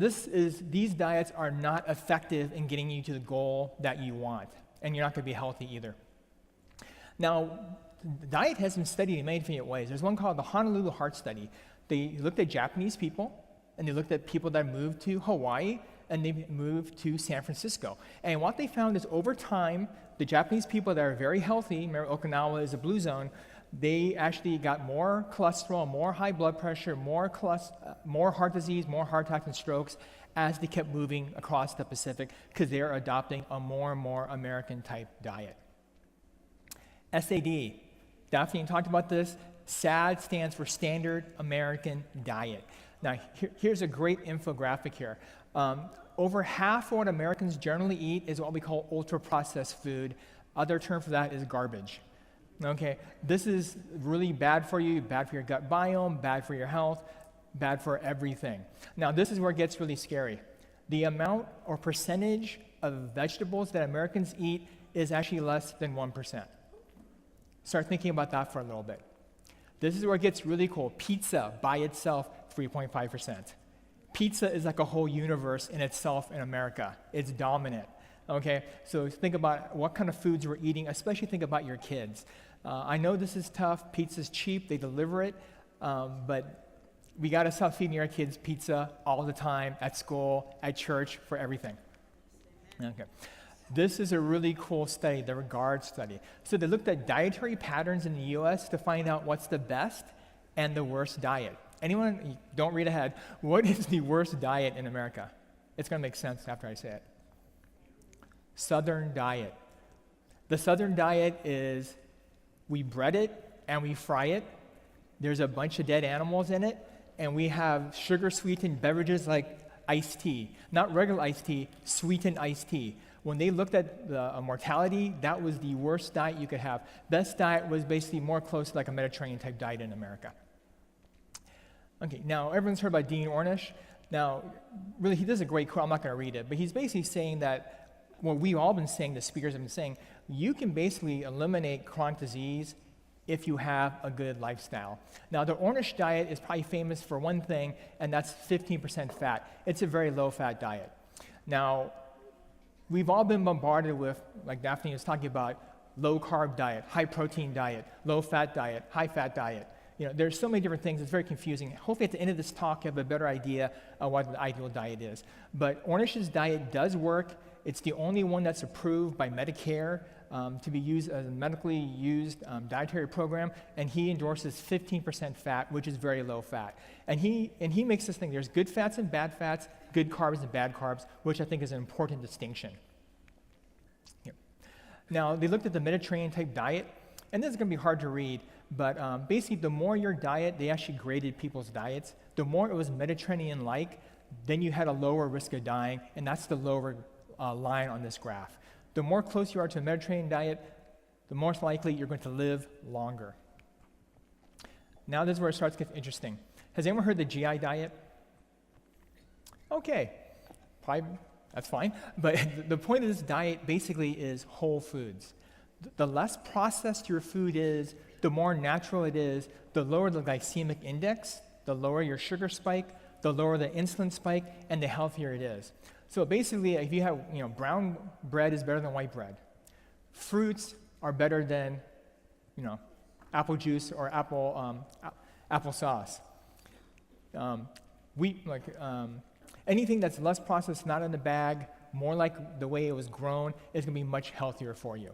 these diets are not effective in getting you to the goal that you want, and you're not going to be healthy either. Now, diet has been studied in many different ways. There's one called the Honolulu Heart Study. They looked at Japanese people, and they looked at people that moved to Hawaii, and they moved to San Francisco. And what they found is over time, the Japanese people that are very healthy, remember Okinawa is a blue zone, they actually got more cholesterol, more high blood pressure, more heart disease, more heart attacks and strokes as they kept moving across the Pacific because they are adopting a more and more American-type diet. SAD. Daphne talked about this. SAD stands for Standard American Diet. Now, here's a great infographic here. Over half of what Americans generally eat is what we call ultra-processed food. Other term for that is garbage. Okay, this is really bad for you, bad for your gut biome, bad for your health, bad for everything. Now, this is where it gets really scary. The amount or percentage of vegetables that Americans eat is actually less than 1%. Start thinking about that for a little bit. This is where it gets really cool. Pizza by itself, 3.5%. Pizza is like a whole universe in itself in America. It's dominant. Okay, so think about what kind of foods we're eating, especially think about your kids. I know this is tough. Pizza's cheap. They deliver it. But we got to stop feeding our kids pizza all the time, at school, at church, for everything. Okay. This is a really cool study, the Regard study. So they looked at dietary patterns in the U.S. to find out what's the best and the worst diet. Anyone, don't read ahead. What is the worst diet in America? It's going to make sense after I say it. Southern diet. The Southern diet is we bread it and we fry it. There's a bunch of dead animals in it, and we have sugar-sweetened beverages like iced tea. Not regular iced tea, sweetened iced tea. When they looked at the mortality, that was the worst diet you could have. Best diet was basically more close to like a Mediterranean-type diet in America. Okay, now everyone's heard about Dean Ornish. Now, really, he does a great quote. I'm not going to read it, but he's basically saying that what we've all been saying, the speakers have been saying, you can basically eliminate chronic disease if you have a good lifestyle. Now, the Ornish diet is probably famous for one thing, and that's 15% fat. It's a very low-fat diet. Now, we've all been bombarded with, like Daphne was talking about, low-carb diet, high-protein diet, low-fat diet, high-fat diet. You know, there's so many different things. It's very confusing. Hopefully, at the end of this talk, you have a better idea of what the ideal diet is. But Ornish's diet does work. It's the only one that's approved by Medicare to be used as a medically used dietary program, and he endorses 15% fat, which is very low fat. And he makes this thing, there's good fats and bad fats, good carbs and bad carbs, which I think is an important distinction. Here. Now, they looked at the Mediterranean-type diet, and this is going to be hard to read, but basically the more your diet, they actually graded people's diets, the more it was Mediterranean-like, then you had a lower risk of dying, and that's the lower line on this graph. The more close you are to a Mediterranean diet, the more likely you're going to live longer. Now this is where it starts to get interesting. Has anyone heard the GI diet? Okay, probably, that's fine. But the point of this diet basically is whole foods. The less processed your food is, the more natural it is, the lower the glycemic index, the lower your sugar spike, the lower the insulin spike, and the healthier it is. So basically, if you have, brown bread is better than white bread. Fruits are better than, apple juice or applesauce. Anything that's less processed, not in the bag, more like the way it was grown, is going to be much healthier for you.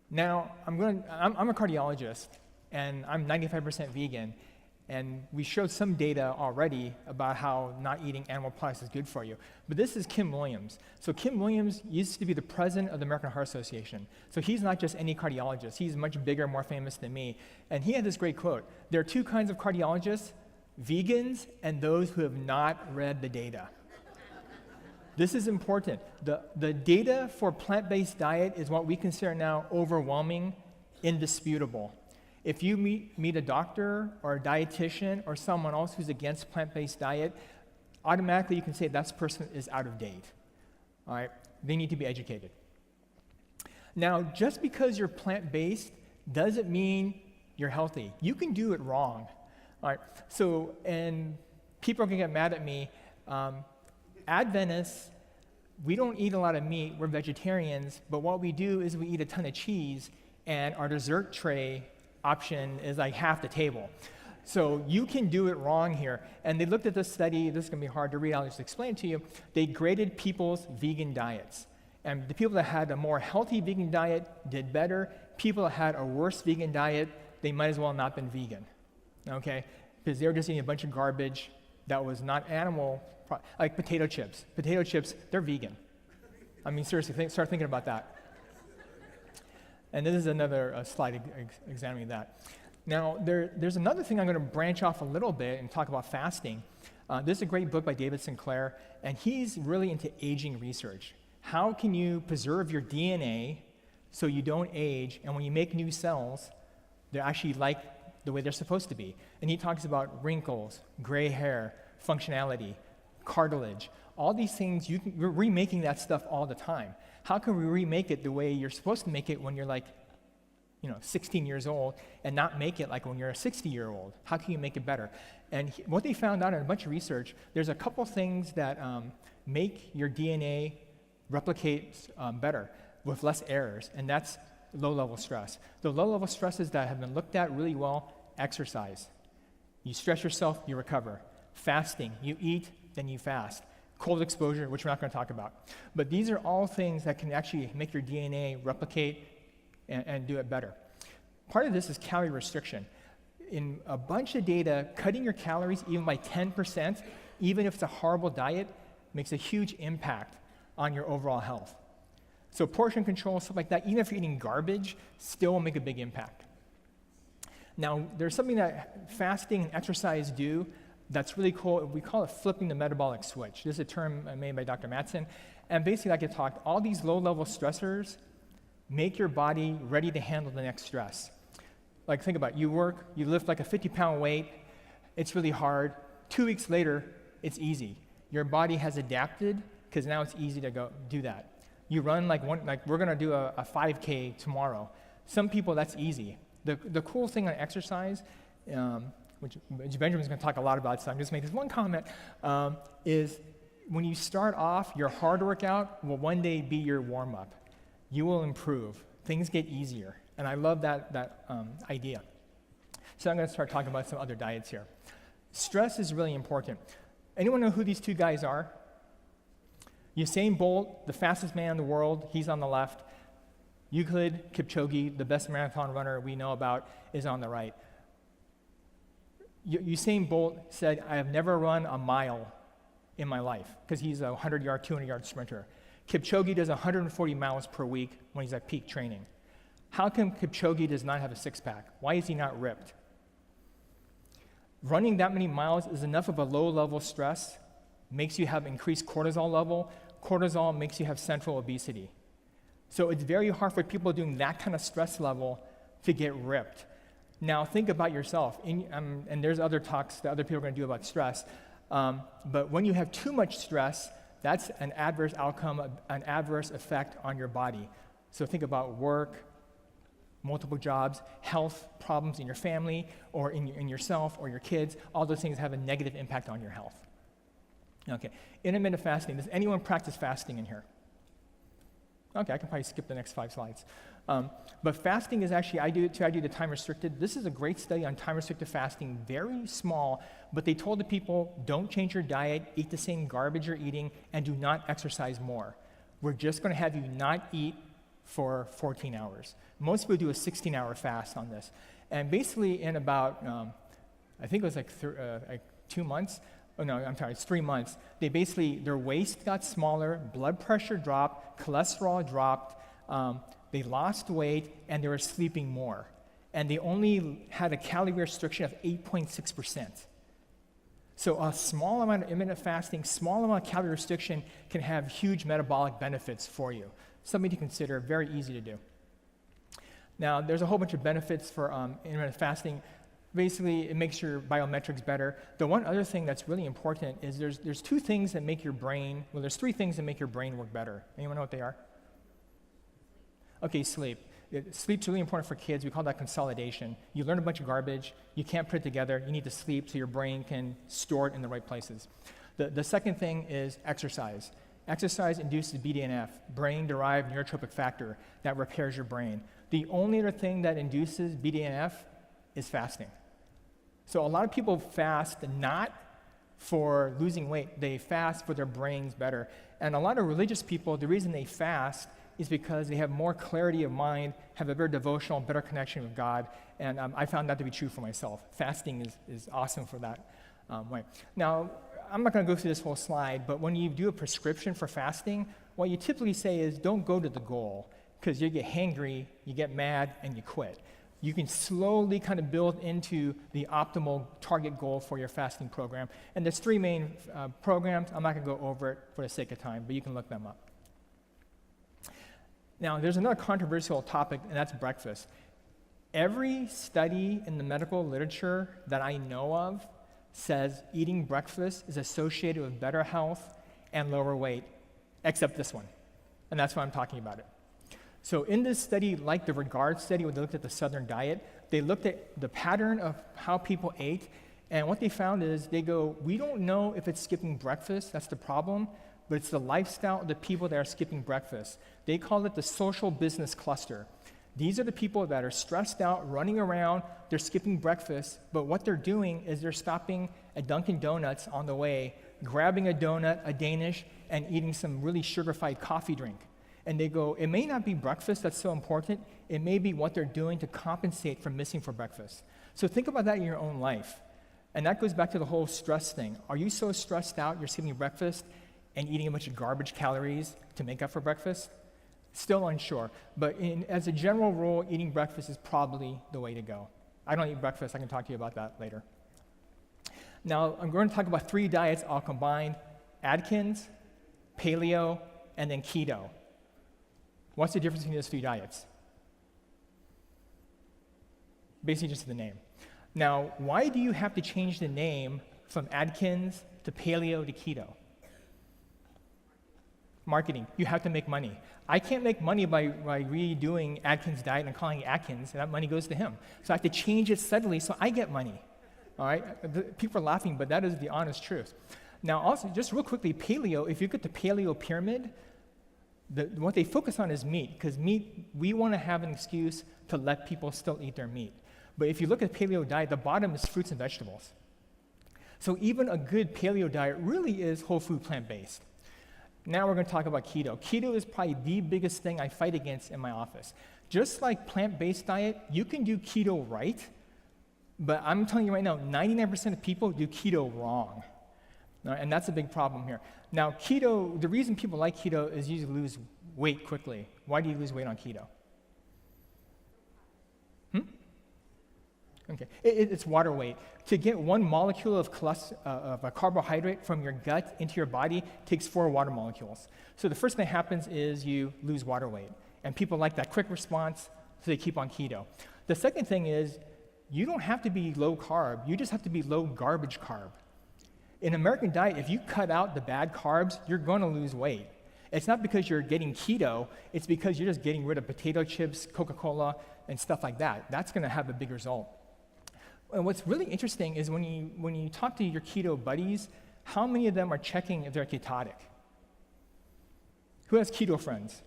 Now, I'm a cardiologist, and I'm 95% vegan. And we showed some data already about how not eating animal products is good for you. But this is Kim Williams. So Kim Williams used to be the president of the American Heart Association. So he's not just any cardiologist. He's much bigger, more famous than me. And he had this great quote. There are two kinds of cardiologists, vegans and those who have not read the data. This is important. The data for plant-based diet is what we consider now overwhelming, indisputable. If you meet a doctor or a dietitian or someone else who's against plant-based diet, automatically you can say that person is out of date. All right? They need to be educated. Now, just because you're plant-based doesn't mean you're healthy. You can do it wrong. All right? So, and people are going to get mad at me, Adventists, we don't eat a lot of meat. We're vegetarians, but what we do is we eat a ton of cheese, and our dessert tray option is like half the table. So you can do it wrong here. And they looked at this study. This is going to be hard to read. I'll just explain it to you. They graded people's vegan diets. And the people that had a more healthy vegan diet did better. People that had a worse vegan diet, they might as well not been vegan, okay? Because they were just eating a bunch of garbage that was not animal, like potato chips. Potato chips, they're vegan. I mean, seriously, start thinking about that. And this is another slide examining that. Now, there's another thing I'm going to branch off a little bit and talk about fasting. This is a great book by David Sinclair, and he's really into aging research. How can you preserve your DNA so you don't age, and when you make new cells, they're actually like the way they're supposed to be? And he talks about wrinkles, gray hair, functionality, cartilage, all these things. We're remaking that stuff all the time. How can we remake it the way you're supposed to make it when you're like, 16 years old, and not make it like when you're a 60-year-old? How can you make it better? And what they found out in a bunch of research, there's a couple things that make your DNA replicate better with less errors, and that's low-level stress. The low-level stresses that have been looked at really well: exercise. You stress yourself, you recover. Fasting, you eat, then you fast. Cold exposure, which we're not going to talk about. But these are all things that can actually make your DNA replicate and do it better. Part of this is calorie restriction. In a bunch of data, cutting your calories even by 10%, even if it's a horrible diet, makes a huge impact on your overall health. So portion control, stuff like that, even if you're eating garbage, still will make a big impact. Now, there's something that fasting and exercise do that's really cool. We call it flipping the metabolic switch. This is a term made by Dr. Mattson. And basically, like I talked, all these low-level stressors make your body ready to handle the next stress. Like, think about it. You work, you lift like a 50-pound weight. It's really hard. 2 weeks later, it's easy. Your body has adapted because now it's easy to go do that. You run like we're going to do a 5K tomorrow. Some people, that's easy. The cool thing on exercise, which Benjamin's going to talk a lot about, so I'm just making this one comment, is when you start off, your hard workout will one day be your warm-up. You will improve. Things get easier. And I love that idea. So I'm going to start talking about some other diets here. Stress is really important. Anyone know who these two guys are? Usain Bolt, the fastest man in the world, he's on the left. Eliud Kipchoge, the best marathon runner we know about, is on the right. Usain Bolt said, "I have never run a mile in my life," because he's a 100-yard, 200-yard sprinter. Kipchoge does 140 miles per week when he's at peak training. How come Kipchoge does not have a six-pack? Why is he not ripped? Running that many miles is enough of a low-level stress, makes you have increased cortisol level. Cortisol makes you have central obesity. So it's very hard for people doing that kind of stress level to get ripped. Now think about yourself, and there's other talks that other people are going to do about stress, but when you have too much stress, that's an adverse outcome, an adverse effect on your body. So think about work, multiple jobs, health problems in your family, or in yourself or your kids. All those things have a negative impact on your health. Okay, intermittent fasting. Does anyone practice fasting in here? Okay, I can probably skip the next 5 slides. But fasting is actually, I do the time restricted. This is a great study on time restricted fasting, very small, but they told the people, don't change your diet, eat the same garbage you're eating, and do not exercise more. We're just going to have you not eat for 14 hours. Most people do a 16-hour fast on this. And basically in about, I think it was like 2 months, oh no, I'm sorry, it's 3 months, their waist got smaller, blood pressure dropped, cholesterol dropped, they lost weight, and they were sleeping more. And they only had a calorie restriction of 8.6%. So a small amount of intermittent fasting, small amount of calorie restriction can have huge metabolic benefits for you. Something to consider, very easy to do. Now, there's a whole bunch of benefits for intermittent fasting. Basically, it makes your biometrics better. The one other thing that's really important is there's 2 things that make your brain, well, there's 3 things that make your brain work better. Anyone know what they are? Okay, sleep. Sleep's really important for kids. We call that consolidation. You learn a bunch of garbage. You can't put it together. You need to sleep so your brain can store it in the right places. The second thing is exercise. Exercise induces BDNF, brain-derived neurotrophic factor, that repairs your brain. The only other thing that induces BDNF is fasting. So a lot of people fast not for losing weight. They fast for their brains better. And a lot of religious people, the reason they fast is because they have more clarity of mind, have a very devotional, better connection with God. And I found that to be true for myself. Fasting is awesome for that way. Now, I'm not going to go through this whole slide, but when you do a prescription for fasting, what you typically say is don't go to the goal, because you get hangry, you get mad, and you quit. You can slowly kind of build into the optimal target goal for your fasting program. And there's three main programs. I'm not going to go over it for the sake of time, but you can look them up. Now, there's another controversial topic, and that's breakfast. Every study in the medical literature that I know of says eating breakfast is associated with better health and lower weight, except this one. And that's why I'm talking about it. So in this study, like the Regard study, where they looked at the Southern diet, they looked at the pattern of how people ate, and what they found is they go, we don't know if it's skipping breakfast, that's the problem, but it's the lifestyle of the people that are skipping breakfast. They call it the social business cluster. These are the people that are stressed out, running around, they're skipping breakfast, but what they're doing is they're stopping at Dunkin' Donuts on the way, grabbing a donut, a Danish, and eating some really sugar-fied coffee drink. And they go, it may not be breakfast that's so important, it may be what they're doing to compensate for missing for breakfast. So think about that in your own life. And that goes back to the whole stress thing. Are you so stressed out you're skipping breakfast and eating a bunch of garbage calories to make up for breakfast? Still unsure. But as a general rule, eating breakfast is probably the way to go. I don't eat breakfast. I can talk to you about that later. Now, I'm going to talk about 3 diets I'll combine: Atkins, Paleo, and then Keto. What's the difference between those 3 diets? Basically just the name. Now, why do you have to change the name from Atkins to Paleo to Keto? Marketing. You have to make money. I can't make money by redoing Atkins' diet and calling it Atkins, and that money goes to him. So I have to change it subtly so I get money. All right? People are laughing, but that is the honest truth. Now, also, just real quickly, paleo, if you look at the paleo pyramid, what they focus on is meat, because meat, we want to have an excuse to let people still eat their meat. But if you look at paleo diet, the bottom is fruits and vegetables. So even a good paleo diet really is whole food plant-based. Now we're going to talk about keto. Keto is probably the biggest thing I fight against in my office. Just like plant-based diet, you can do keto right, but I'm telling you right now, 99% of people do keto wrong. And that's a big problem here. Now, keto, the reason people like keto is you lose weight quickly. Why do you lose weight on keto? Okay, it's water weight. To get 1 molecule of a carbohydrate from your gut into your body takes 4 water molecules. So the first thing that happens is you lose water weight. And people like that quick response, so they keep on keto. The second thing is you don't have to be low carb. You just have to be low garbage carb. In American diet, if you cut out the bad carbs, you're going to lose weight. It's not because you're getting keto, it's because you're just getting rid of potato chips, Coca-Cola, and stuff like that. That's going to have a big result. And what's really interesting is when you talk to your keto buddies, how many of them are checking if they're ketotic? Who has keto friends?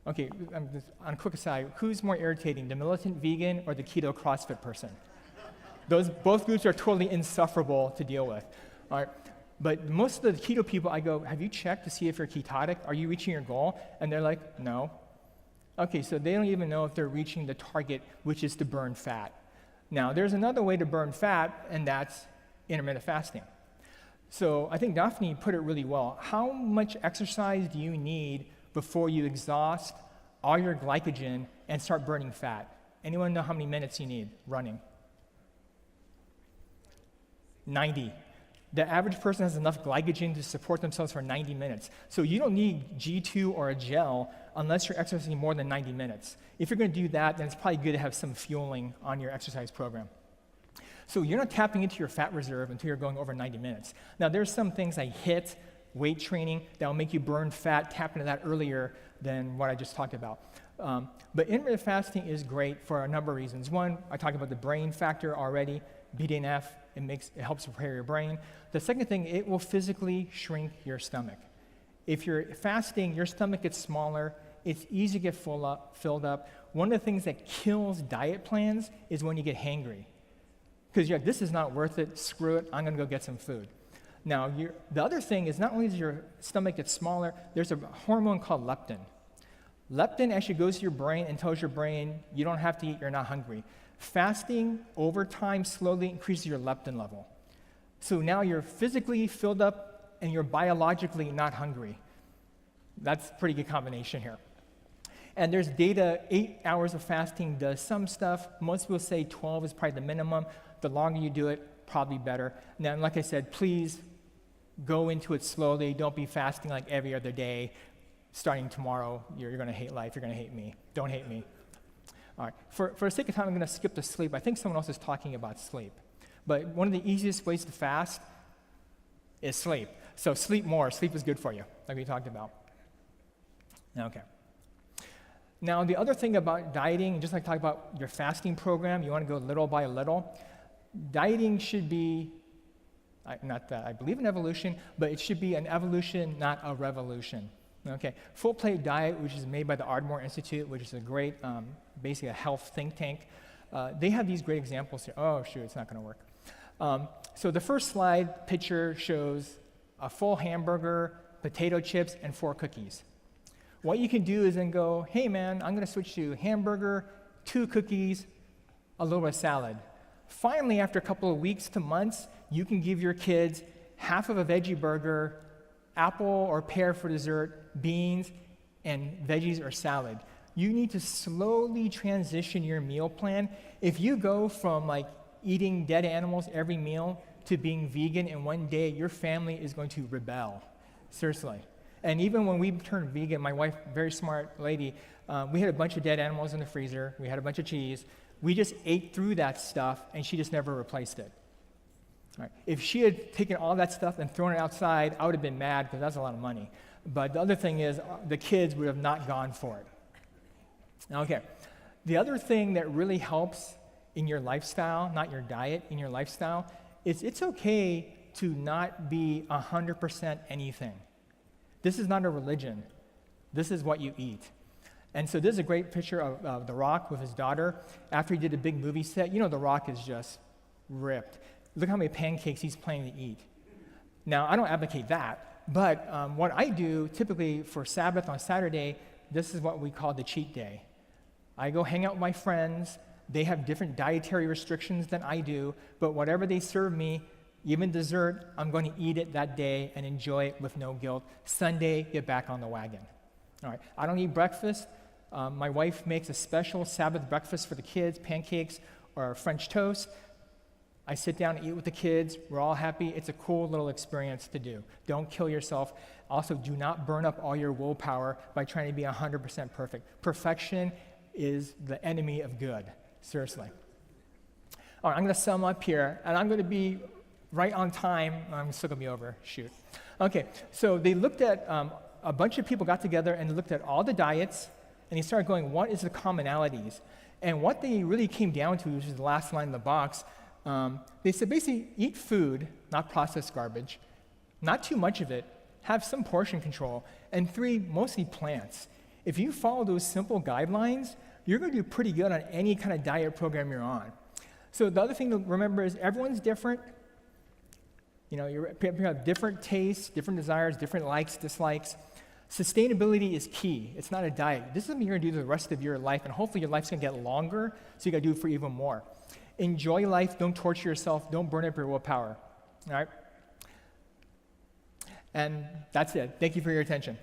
Okay, on a quick aside, who's more irritating, the militant vegan or the keto CrossFit person? Both groups are totally insufferable to deal with. All right. But most of the keto people, I go, have you checked to see if you're ketotic? Are you reaching your goal? And they're like, no. Okay, so they don't even know if they're reaching the target, which is to burn fat. Now, there's another way to burn fat, and that's intermittent fasting. So I think Daphne put it really well. How much exercise do you need before you exhaust all your glycogen and start burning fat? Anyone know how many minutes you need running? 90. The average person has enough glycogen to support themselves for 90 minutes. So you don't need G2 or a gel unless you're exercising more than 90 minutes. If you're going to do that, then it's probably good to have some fueling on your exercise program. So you're not tapping into your fat reserve until you're going over 90 minutes. Now, there's some things like HIIT, weight training, that will make you burn fat, tap into that earlier than what I just talked about. But intermittent fasting is great for a number of reasons. One, I talked about the brain factor already, BDNF, It helps prepare your brain. The second thing, it will physically shrink your stomach. If you're fasting, your stomach gets smaller. It's easy to get filled up. One of the things that kills diet plans is when you get hangry. Because you're like, this is not worth it, screw it, I'm going to go get some food. Now, the other thing is not only does your stomach get smaller, there's a hormone called leptin. Leptin actually goes to your brain and tells your brain, you don't have to eat, you're not hungry. Fasting, over time, slowly increases your leptin level. So now you're physically filled up and you're biologically not hungry. That's a pretty good combination here. And there's data, 8 hours of fasting does some stuff. Most people say 12 is probably the minimum. The longer you do it, probably better. Now, like I said, please go into it slowly. Don't be fasting like every other day. Starting tomorrow, you're going to hate life. You're going to hate me. Don't hate me. All right. For the sake of time, I'm going to skip the sleep. I think someone else is talking about sleep. But one of the easiest ways to fast is sleep. So sleep more. Sleep is good for you, like we talked about. Okay. Now, the other thing about dieting, just like talking about your fasting program, you want to go little by little. Dieting should be, not that I believe in evolution, but it should be an evolution, not a revolution. Okay, Full Plate Diet, which is made by the Ardmore Institute, which is a great, basically a health think tank. They have these great examples here. Oh, shoot, it's not going to work. So the first slide picture shows a full hamburger, potato chips, and 4 cookies. What you can do is then go, hey man, I'm going to switch to hamburger, 2 cookies, a little bit of salad. Finally, after a couple of weeks to months, you can give your kids half of a veggie burger, apple or pear for dessert, beans, and veggies or salad. You need to slowly transition your meal plan. If you go from like eating dead animals every meal to being vegan in one day, your family is going to rebel. Seriously. And even when we turned vegan, my wife, very smart lady, we had a bunch of dead animals in the freezer. We had a bunch of cheese. We just ate through that stuff, and she just never replaced it. All right. If she had taken all that stuff and thrown it outside, I would have been mad because that's a lot of money. But the other thing is, the kids would have not gone for it. Okay. The other thing that really helps in your lifestyle, not your diet, in your lifestyle, is it's okay to not be 100% anything. This is not a religion. This is what you eat. And so this is a great picture of The Rock with his daughter. After he did a big movie set, The Rock is just ripped. Look how many pancakes he's planning to eat. Now, I don't advocate that, but what I do typically for Sabbath on Saturday, this is what we call the cheat day. I go hang out with my friends. They have different dietary restrictions than I do, but whatever they serve me, even dessert, I'm going to eat it that day and enjoy it with no guilt. Sunday, get back on the wagon. All right, I don't eat breakfast. My wife makes a special Sabbath breakfast for the kids, pancakes or French toast. I sit down and eat with the kids. We're all happy. It's a cool little experience to do. Don't kill yourself. Also, do not burn up all your willpower by trying to be 100% perfect. Perfection is the enemy of good. Seriously. All right, I'm going to sum up here, and I'm going to be right on time. I'm still going to be over. Shoot. Okay, so they looked at, a bunch of people got together and looked at all the diets, and they started going, what is the commonalities? And what they really came down to, which is the last line in the box, they said basically eat food, not processed garbage, not too much of it, have some portion control, and 3, mostly plants. If you follow those simple guidelines, you're going to do pretty good on any kind of diet program you're on. So the other thing to remember is everyone's different. You have different tastes, different desires, different likes, dislikes. Sustainability is key. It's not a diet. This is something you're going to do the rest of your life, and hopefully your life's going to get longer, so you got to do it for even more. Enjoy life. Don't torture yourself. Don't burn up your willpower. All right? And that's it. Thank you for your attention.